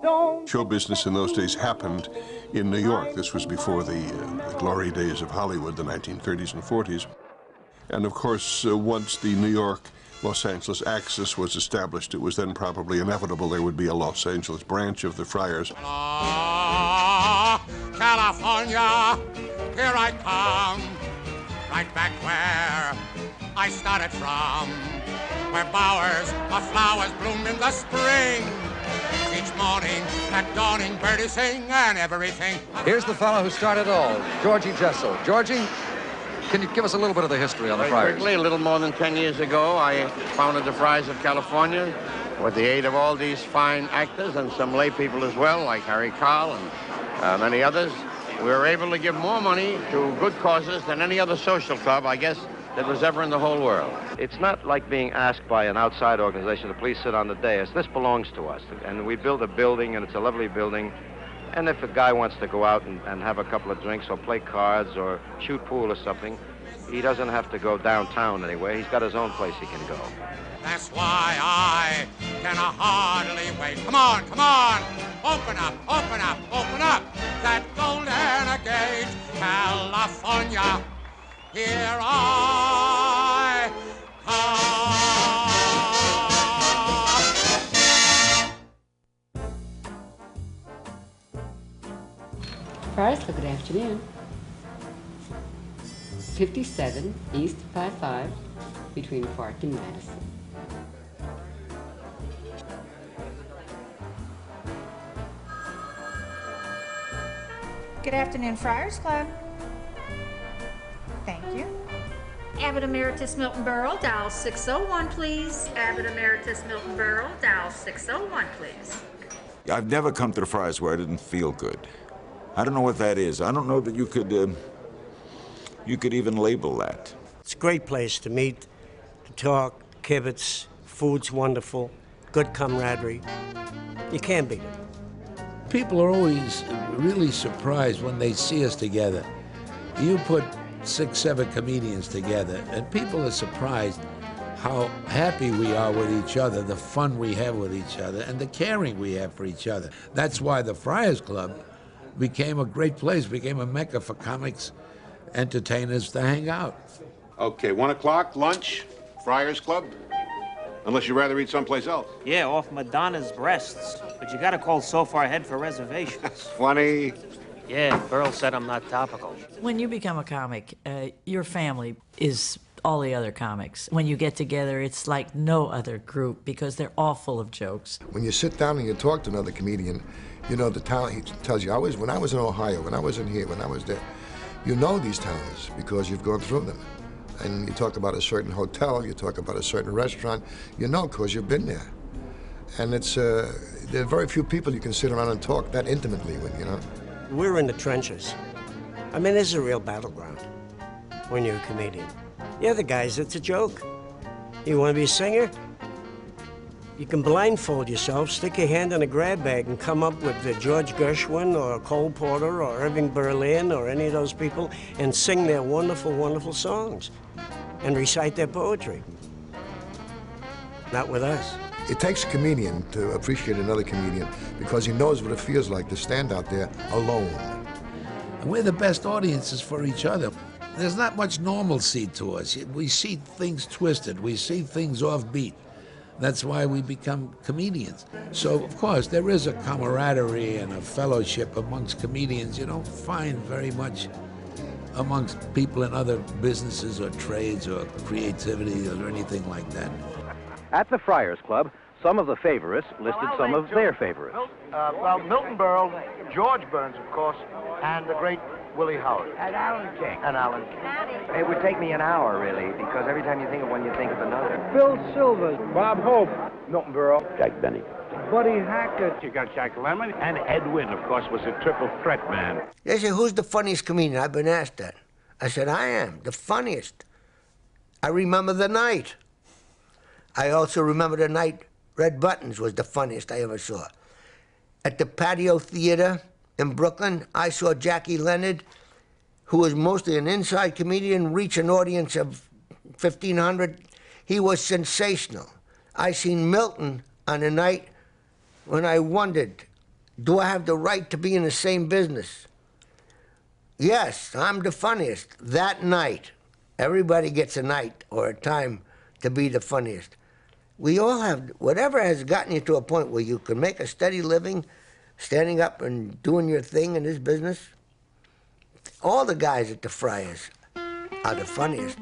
Show business in those days happened in New York. This was before the glory days of Hollywood, the 1930s and 40s. And of course, once the New York-Los Angeles axis was established, it was then probably inevitable there would be a Los Angeles branch of the Friars. California, here I come, right back where I started from, where bowers of flowers bloom in the spring. Each morning at dawning birdies sing and everything. Here's the fellow who started all, Georgie Jessel. Georgie, can you give us a little bit of the history on the Friars? Quickly, a little more than 10 years ago, I founded the Friars of California with the aid of all these fine actors and some lay people as well, like Harry Carl and many others. We were able to give more money to good causes than any other social club, I guess, that was ever in the whole world. It's not like being asked by an outside organization to please sit on the dais. This belongs to us, and we build a building, and it's a lovely building. And if a guy wants to go out and have a couple of drinks or play cards or shoot pool or something, he doesn't have to go downtown anyway. He's got his own place he can go. That's why I can hardly wait. Come on, come on. Open up, open up, open up that golden gate. California, here I come. Friars Club, good afternoon. 57 East 55 between Park and Madison. Good afternoon, Friars Club. Thank you. Abbot Emeritus Milton Berle, dial 601, please. Abbot Emeritus Milton Berle, dial 601, please. I've never come to the Friars where I didn't feel good. I don't know what that is. I don't know that you could even label that. It's a great place to meet, to talk, kibitz, food's wonderful, good camaraderie. You can't beat it. People are always really surprised when they see us together. You put 6, 7 comedians together, and people are surprised how happy we are with each other, the fun we have with each other, and the caring we have for each other. That's why the Friars Club became a great place, became a mecca for comics, entertainers to hang out. Okay, 1 o'clock, lunch, Friars Club? Unless you'd rather eat someplace else. Yeah, off Madonna's breasts. But you gotta call so far ahead for reservations. Funny. Yeah, Burl said I'm not topical. When you become a comic, your family is all the other comics. When you get together, it's like no other group because they're all full of jokes. When you sit down and you talk to another comedian, you know the town, he tells you, when I was in Ohio, when I was in here, when I was there, you know these towns because you've gone through them. And you talk about a certain hotel, you talk about a certain restaurant, you know because you've been there. And it's, there are very few people you can sit around and talk that intimately with, you know. We're in the trenches. I mean, this is a real battleground when you're a comedian. The other guys, it's a joke. You want to be a singer? You can blindfold yourself, stick your hand in a grab bag and come up with George Gershwin or Cole Porter or Irving Berlin or any of those people and sing their wonderful, wonderful songs and recite their poetry. Not with us. It takes a comedian to appreciate another comedian because he knows what it feels like to stand out there alone. And we're the best audiences for each other. There's not much normalcy to us. We see things twisted. We see things offbeat. That's why we become comedians. So, of course, there is a camaraderie and a fellowship amongst comedians you don't find very much amongst people in other businesses or trades or creativity or anything like that. At the Friars Club, some of the favorites listed some of their favorites. Milton Berle, George Burns, of course, and the great Willie Howard. And Alan King. And Alan King. It would take me an hour, really, because every time you think of one, you think of another. Phil Silvers, Bob Hope, Milton Berle, Jack Benny. Buddy Hackett. You got Jack Lemmon, and Ed Wynn, of course, was a triple threat man. They say, who's the funniest comedian? I've been asked that. I said, I am, the funniest. I remember the night. I also remember the night Red Buttons was the funniest I ever saw. At the Patio Theater in Brooklyn, I saw Jackie Leonard, who was mostly an inside comedian, reach an audience of 1,500. He was sensational. I seen Milton on a night when I wondered Do I have the right to be in the same business? Yes, I'm the funniest. That night, everybody gets a night or a time to be the funniest. We all have, whatever has gotten you to a point where you can make a steady living, standing up and doing your thing in this business. All the guys at the Friars are the funniest.